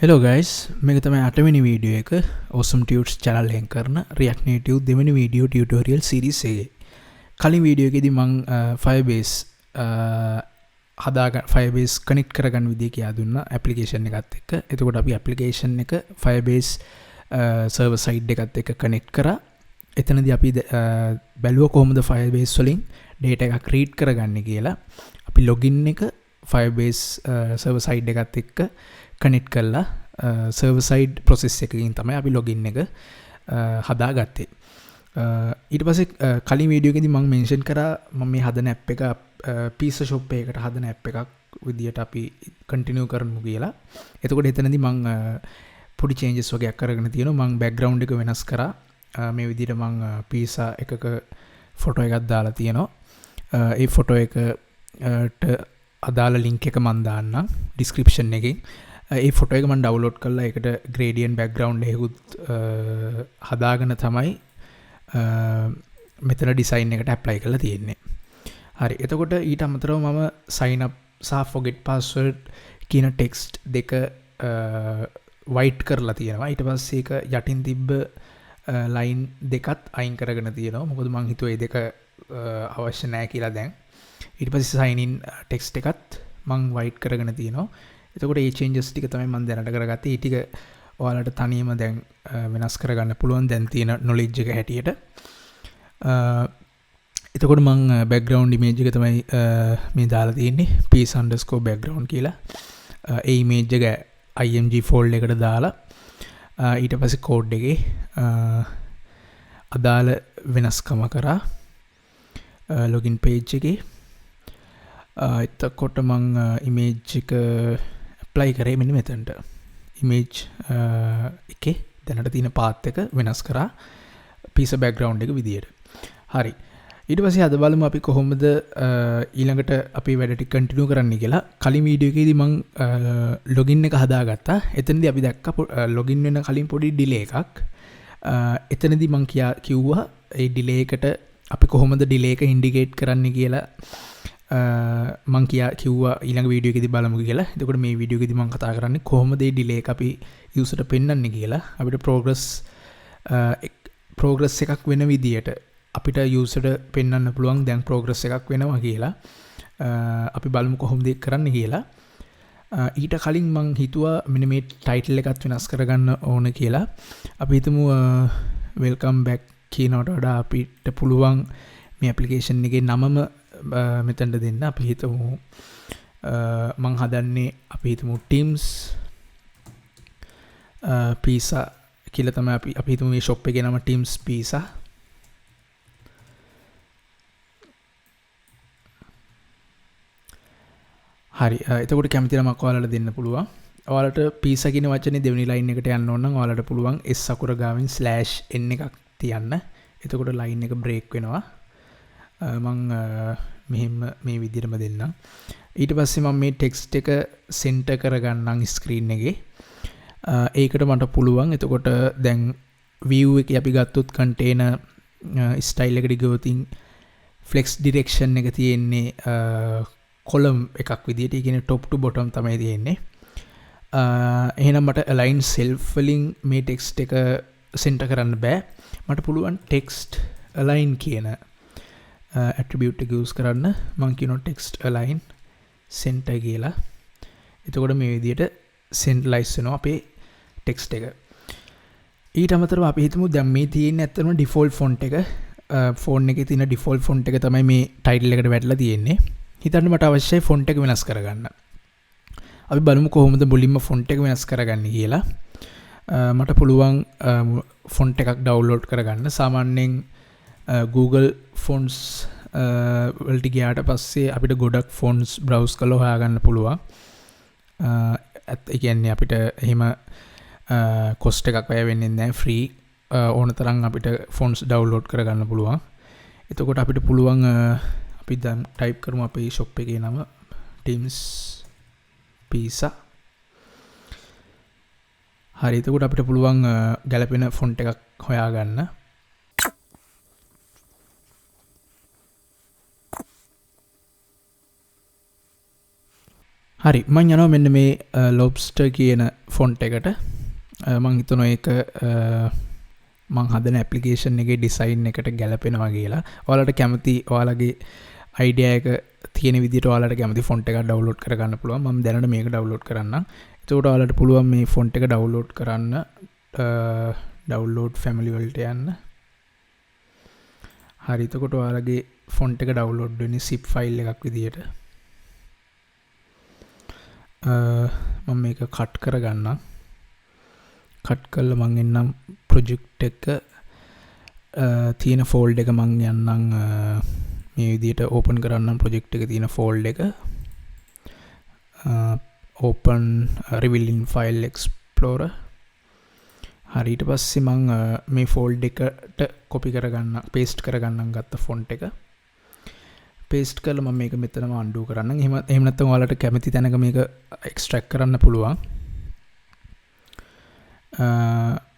Hello guys, මේක තමයි 8 වෙනි වීඩියෝ එක Awesome Tuts channel එකෙන් කරන React Native දෙවෙනි වීඩියෝ tutorial series එකේ. කලින් වීඩියෝ එකේදී මම Firebase Firebase connect කරගන්න විදිය කියලා දුන්නා application එකත් එක්ක. එතකොට අපි application එක Firebase server side එකත් එක්ක connect කරා. එතනදී අපි බැලුවා කොහොමද Firebase වලින් data එකක් read කරගන්නේ කියලා. අපි login එක Firebase server side එකත් එක්ක connect කරලා server side process එකකින් තමයි අපි login එක හදාගත්තේ. ඊට පස්සේ කලින් වීඩියෝ එකේදී මම mention කරා මම මේ හදන app එක pizza shop එකකට හදන app එකක් විදියට අපි continue කරමු කියලා. එතකොට එතනදී මම පොඩි changes වගේක් කරගෙන තියෙනවා. මම background එක වෙනස් කරා. මේ විදියට මම pizza එකක photo එකක් දාලා තියෙනවා. ඒ photo එකට අදාළ link එක මම දාන්නම් description එකේ. ඒ ෆොටෝ එක මම ඩවුන්ලෝඩ් කරලා ඒකට gradient background එකකුත් හදාගෙන තමයි මෙතන ඩිසයින් එකට ඇප්ලයි කරලා තියෙන්නේ. හරි. එතකොට ඊට අමතරව මම sign up සහ forget password කියන text දෙක white කරලා තියෙනවා. ඊට පස්සේ ඒක යටින් තිබ්බ line දෙකත් අයින් කරගෙන තියෙනවා. මොකද මම හිතුවා මේ දෙක අවශ්‍ය නැහැ කියලා දැන්. ඊට පස්සේ sign in text එකත් මම white කරගෙන තියෙනවා. එතකොට මේ changes ටික තමයි මම දැනට කරගත්තේ. ඊ ටික ඔයාලට තනියම දැන් වෙනස් කරගන්න පුළුවන් දැන් තියෙන knowledge එක හැටියට. එතකොට මම background image එක තමයි මේ දාලා තියෙන්නේ piece_background කියලා. ඒ image එක img folder එකට දාලා ඊට පස්සේ code එකේ අදාළ වෙනස්කම කරා login page එකේ. එතකොට මම image එක apply කරේ මෙන්න මෙතනට. image එකේ දැනට තියෙන path එක වෙනස් කරා piece background එක විදියට. හරි. ඊට පස්සේ අද බලමු අපි කොහොමද ඊළඟට අපි වැඩ ටික continue කරන්න කියලා. කලින් වීඩියෝ එකේදී මම login එක හදාගත්තා. එතනදී අපි දැක්කා login වෙන කලින් පොඩි delay එකක්. එතනදී මම කිව්වා ඒ delay එකට අපි කොහොමද delay එක indicate කරන්නේ කියලා මං කිව්වා ඊළඟ වීඩියෝ එකේදී බලමු කියලා. එතකොට මේ වීඩියෝ එකේදී මම කතා කරන්නේ කොහොමද මේ delay එක අපි user ට පෙන්වන්නේ කියලා. අපිට progress එකක් වෙන විදියට අපිට user ට පෙන්වන්න පුළුවන් දැන් progress එකක් වෙනවා කියලා. අපි බලමු කොහොමද ඒක කරන්න කියලා. ඊට කලින් මං හිතුවා මෙන්න මේ title එකත් වෙනස් කරගන්න ඕන කියලා. අපි හිතමු welcome back කියනකට වඩා අපිට පුළුවන් මේ application එකේ නමම මෙතනට දෙන්න. අපි හිතමු මං හදන්නේ අපි හිතමු teams pizza කියලා තමයි අපි හිතමු මේ shop එකේ නම teams pizza. හරි. එතකොට කැමති නමක් ඔයාලට දෙන්න පුළුවන්. ඔයාලට pizza කියන වචනේ දෙවෙනි line එකට යන්න ඕන නම් ඔයාලට පුළුවන් s අකුර ගාවින් /n එකක් තියන්න. එතකොට line එක break වෙනවා. මං මෙහෙම මේ විදිහටම දෙන්නම්. ඊට පස්සේ මම මේ text එක center කරගන්නම් screen එකේ. ඒකට මට පුළුවන්. එතකොට දැන් view එකේ අපි ගත්තොත් container style එකට ගියොත් flex direction එක තියෙන්නේ column එකක් විදිහට. ඒ කියන්නේ top to bottom තමයි තියෙන්නේ. එහෙනම් මට align self වලින් මේ text එක center කරන්න බෑ. මට පුළුවන් text align කියන attribute එක use කරන්න. මම කියනවා text align center කියලා. එතකොට මේ විදිහට centralize වෙනවා අපේ text එක. ඊට අමතරව අපි හිතමු දැන් මේ තියෙන්නේ ඇත්තටම default font එක. phone එකේ තියෙන default font එක තමයි මේ title එකට වැටලා තියෙන්නේ. හිතන්න මට අවශ්‍යයි font එක වෙනස් කරගන්න. අපි බලමු කොහොමද මුලින්ම font එක වෙනස් කරගන්නේ කියලා. මට පුළුවන් font එකක් download කරගන්න. සාමාන්‍යයෙන් Google fonts වලට ගියාට පස්සේ අපිට ගොඩක් fonts browse කරලා හොයාගන්න පුළුවන්. ඒ කියන්නේ අපිට එහෙම cost එකක් වැය වෙන්නේ නැහැ. free ඕන තරම් අපිට fonts download කරගන්න පුළුවන්. එතකොට අපිට පුළුවන් අපි දැන් type කරමු අපේ shop එකේ නම teams pizza. හරි. එතකොට අපිට පුළුවන් ගැලපෙන font එකක් හොයාගන්න. හරි මං යනවා මෙන්න මේ ලොබ්ස්ටර් කියන ෆොන්ට් එකට. මං හිතනවා ඒක මං හදන ඇප්ලිකේෂන් එකේ ඩිසයින් එකට ගැලපෙනවා කියලා. ඔයාලට කැමති ඔයාලගේ අයිඩියා එක තියෙන විදිහට ඔයාලට කැමති ෆොන්ට් එකක් ඩවුන්ලෝඩ් කරගන්න පුළුවන්. මම දැනට මේක ඩවුන්ලෝඩ් කරන්නම්. එතකොට ඔයාලට පුළුවන් මේ ෆොන්ට් එක ඩවුන්ලෝඩ් කරන්න. ඩවුන්ලෝඩ් ෆැමිලි වලට යන්න. හරි එතකොට ඔයාලගේ ෆොන්ට් එක ඩවුන්ලෝඩ් වෙන්නේ zip ෆයිල් එකක් විදිහට. මම මේක කට් කරගන්නම්. කට් කරලා මං එන්නම් ප්‍රොජෙක්ට් එක තියෙන ෆෝල්ඩර් එක මං යන්නම් මේ විදිහට ඕපන් කරන්නම් ප්‍රොජෙක්ට් එක තියෙන ෆෝල්ඩර් එක. Open revealing file explorer. හරි ඊට පස්සේ මං මේ ෆෝල්ඩර් එකට කොපි කරගන්න පේස්ට් කරගන්නම් ගත්ත ෆොන්ට් එක. පේස්ට් කරලා මම මේක මෙතනම අන්ඩු කරන්නම්. එහෙම නැත්නම් ඔයාලට කැමති තැනක මේක එක්ස්ට්‍රැක්ට් කරන්න පුළුවන්.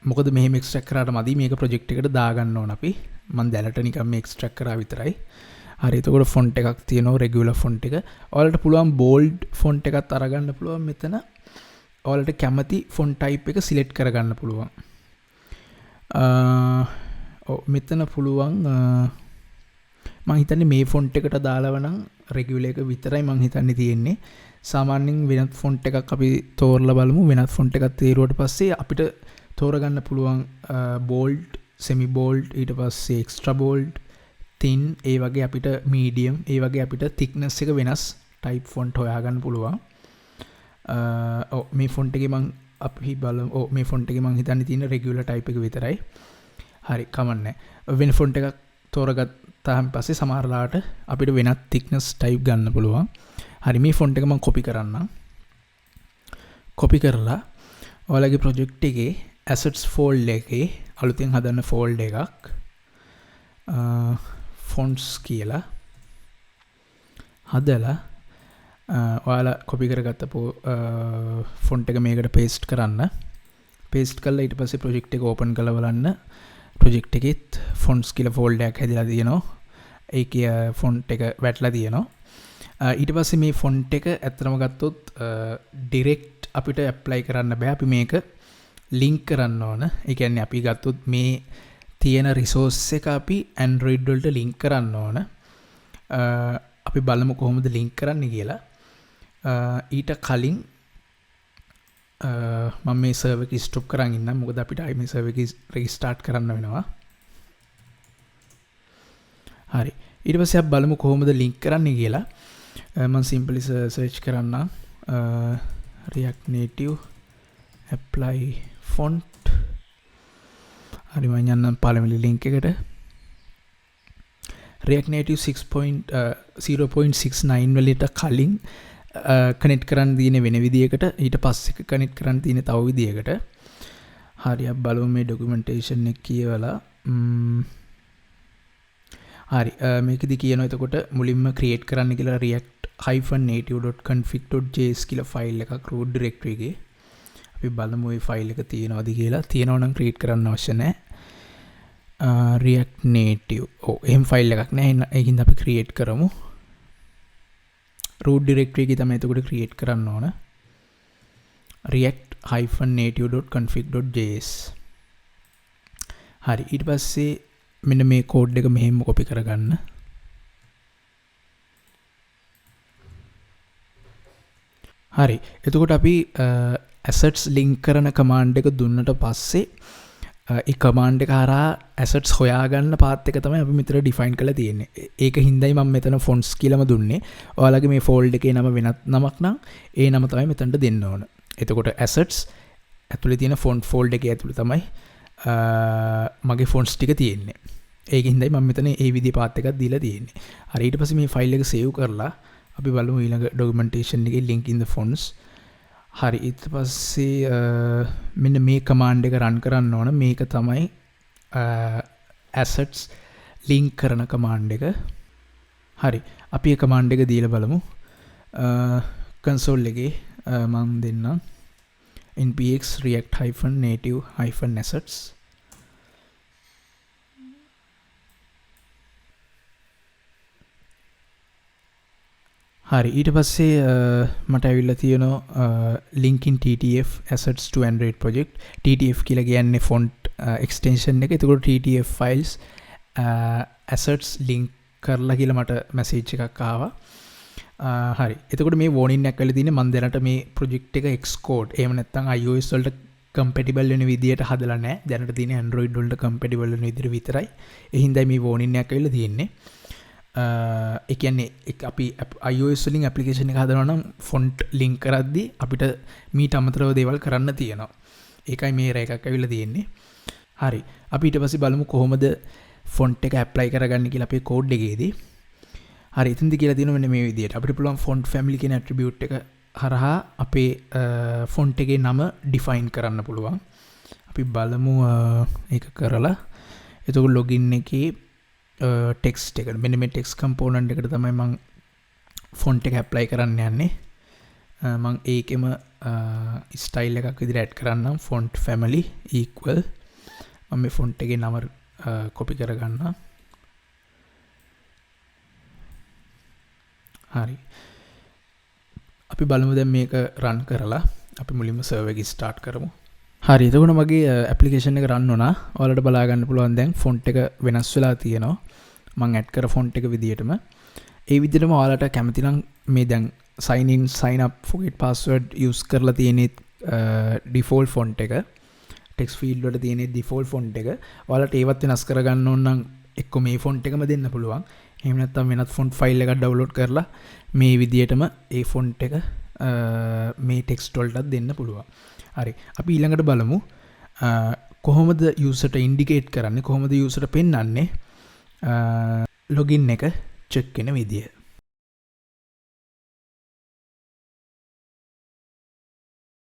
මොකද මෙහෙම එක්ස්ට්‍රැක්ට් කරාට මදි මේක ප්‍රොජෙක්ට් එකට දාගන්න ඕන අපි. මම දැනට නිකන් මේ එක්ස්ට්‍රැක්ට් කරා විතරයි. හරි එතකොට ෆොන්ට් එකක් තියෙනවා රෙගියුලර් ෆොන්ට් එක. ඔයාලට පුළුවන් බෝල්ඩ් ෆොන්ට් එකක් අරගන්න පුළුවන් මෙතන. ඔයාලට කැමති ෆොන්ට් ටයිප් එක සිලෙක්ට් කරගන්න පුළුවන්. මෙතන පුළුවන් මං හිතන්නේ මේ ෆොන්ට් එකට දාලව නම් රෙගියුලර් එක විතරයි මං හිතන්නේ තියෙන්නේ. සාමාන්‍යයෙන් වෙනත් ෆොන්ට් එකක් අපි තෝරලා බලමු. වෙනත් ෆොන්ට් එකක් තේරුවට පස්සේ අපිට තෝරගන්න පුළුවන් බෝල්ඩ්, සෙමි බෝල්ඩ්, ඊට පස්සේ එක්ස්ට්‍රා බෝල්ඩ්, thin, ඒ වගේ අපිට මීඩියම්, ඒ වගේ අපිට thickness එක වෙනස් ටයිප් ෆොන්ට් හොයාගන්න පුළුවන්. මේ ෆොන්ට් එකේ මං අපි බලමු. මේ ෆොන්ට් එකේ මං හිතන්නේ තියෙන රෙගියුලර් ටයිප් එක විතරයි. හරි කමන්නේ. වෙන ෆොන්ට් එකක් තෝරගත්තාන් පස්සේ සමහරලාට අපිට වෙනත් thickness ටයිප් ගන්න පුළුවන්. හරි මේ ෆොන්ට් එක මම කොපි කරන්නම්. කොපි කරලා ඔයාලගේ ප්‍රොජෙක්ට් එකේ assets folder එකේ අලුතෙන් හදන්න folder එකක් fonts කියලා හදලා ඔයාලා කොපි කරගත්ත ෆොන්ට් එක මේකට paste කරන්න. paste කරලා ඊට පස්සේ ප්‍රොජෙක්ට් එක open කරලා බලන්න. ප්‍රොජෙක්ට් එකෙත් fonts කියලා folder එකක් හැදිලා තියෙනවා. ඒකේ ෆොන්ට් එක වැටලා තියෙනවා. ඊට පස්සේ මේ ෆොන්ට් එක ඇත්තටම ගත්තොත් ඩිරෙක්ට් අපිට ඇප්ලයි කරන්න බෑ. අපි මේක ලින්ක් කරන්න ඕන. ඒ කියන්නේ අපි ගත්තොත් මේ තියෙන රිසෝස් එක අපි Android වලට ලින්ක් කරන්න ඕන. අපි බලමු කොහොමද ලින්ක් කරන්න කියලා. ඊට කලින් මම මේ සර්වර් එක ස්ටොප් කරන් ඉන්නම්. මොකද අපිට ආයි මේ සර්වර් එක රීස්ටාර්ට් කරන්න වෙනවා. හරි. ඊට පස්සේ අපි බලමු කොහොමද ලින්ක් කරන්නේ කියලා. මම simply search කරන්න React Native apply font. හරි මම යන්නම් පළවෙනි link එකට. React Native 6.0.69 වලට කලින් කනෙක්ට් කරන්න තියෙන වෙන විදියකට, ඊට පස්සේ කනෙක්ට් කරන්න තියෙන තව විදියකට. හරි අපි බලමු මේ documentation එක කියවලා. හරි මේකෙදි කියනවා එතකොට මුලින්ම create කරන්න කියලා react-native.config.js කියලා ෆයිල් එකක් root directory එකේ. අපි බලමු මේ ෆයිල් එක තියෙනවද කියලා. තියෙනවා නම් create කරන්න අවශ්‍ය නැහැ. React Native. එහෙම ෆයිල් එකක් නැහැ. ඒකින්ද අපි create කරමු. root directory එකේ තමයි එතකොට create කරන්න ඕන. react-native.config.js. හරි ඊට පස්සේ මෙන්න මේ කෝඩ් එක මෙහෙම කොපි කරගන්න. හරි එතකොට අපි assets link කරන command එක දුන්නට පස්සේ ඒ command එක හරහා assets හොයාගන්න path එක තමයි අපි මෙතන define කරලා තියෙන්නේ. ඒක හින්දායි මම මෙතන fonts කියලාම දුන්නේ. ඔයාලගේ මේ folder එකේ නම වෙනත් නමක් නම් ඒ නම තමයි මෙතනට දෙන්න ඕන. එතකොට assets ඇතුලේ තියෙන font folder එකේ ඇතුලේ තමයි මගේ fonts ටික තියෙන්නේ. ඒක හින්දායි මම මෙතන ඒ විදිහේ path එකක් දීලා තියෙන්නේ. හරි ඊට පස්සේ මේ file එක save කරලා අපි බලමු ඊළඟ documentation එකේ link in the fonts. හරි ඊට පස්සේ මෙන්න මේ command එක run කරන්න ඕන. මේක තමයි assets link කරන command එක. හරි අපි මේ command එක දීලා බලමු. console එකේ මම දෙන්නම් npx react-native-assets. හරි ඊට පස්සේ මට ඇවිල්ලා තියෙනවා linking TTF assets to Android project. TTF කියලා කියන්නේ font extension එක. එතකොට TTF files assets link කරලා කියලා මට message එකක් ආවා. හරි. එතකොට මේ warning එකක් වෙලා තියෙන්නේ මම දැනට මේ project එක Xcode එහෙම නැත්නම් iOS වලට compatible වෙන විදියට හදලා නැහැ. දැනට තියෙන්නේ Android වලට compatible වෙන විදියට විතරයි. ඒ හින්දායි මේ warning එකක් වෙලා තියෙන්නේ. ඒ කියන්නේ අපි iOS වලින් application එක හදනවා නම් font link කරද්දී අපිට මීට අමතරව දේවල් කරන්න තියෙනවා. ඒකයි මේ රේක එකක් ඇවිල්ලා තියෙන්නේ. හරි. අපි ඊට පස්සේ බලමු කොහොමද font එක apply කරගන්නේ කියලා අපේ code එකේදී. හරි. ඉතින්ද කියලා තියෙනවා මෙන්න මේ විදියට. අපිට පුළුවන් font family කියන attribute එක හරහා අපේ font එකේ නම define කරන්න පුළුවන්. අපි බලමු ඒක කරලා. එතකොට login එකේ text එක මෙන්න මේ text component එකට තමයි මම font එක apply කරන්න යන්නේ. මම ඒකෙම style එකක් විදිහට add කරන්නම් font family equal මම මේ font එකේ නම copy කරගන්නවා. හරි. අපි බලමු දැන් මේක run කරලා අපි මුලින්ම server එක start කරමු. හරි එතකොට මගේ application එක run වුණා. ඔයාලට බලා ගන්න පුළුවන් දැන් font එක වෙනස් වෙලා තියෙනවා. මම add කර font එක විදියටම ඒ විදිහටම ඔයාලට කැමති නම් මේ දැන් sign in sign up forget password use කරලා තියෙන default font එක text field වල තියෙන default font එක ඔයාලට ඒවත් වෙනස් කරගන්න ඕන නම් එක්ක මේ font එකම දෙන්න පුළුවන්. එහෙම නැත්නම් වෙනත් font file එකක් download කරලා මේ විදියටම ඒ font එක මේ text වලටත් දෙන්න පුළුවන්. හරි. අපි ඊළඟට බලමු කොහොමද user ට indicate කරන්නේ කොහොමද user ට පෙන්වන්නේ login එක check වෙන විදිය.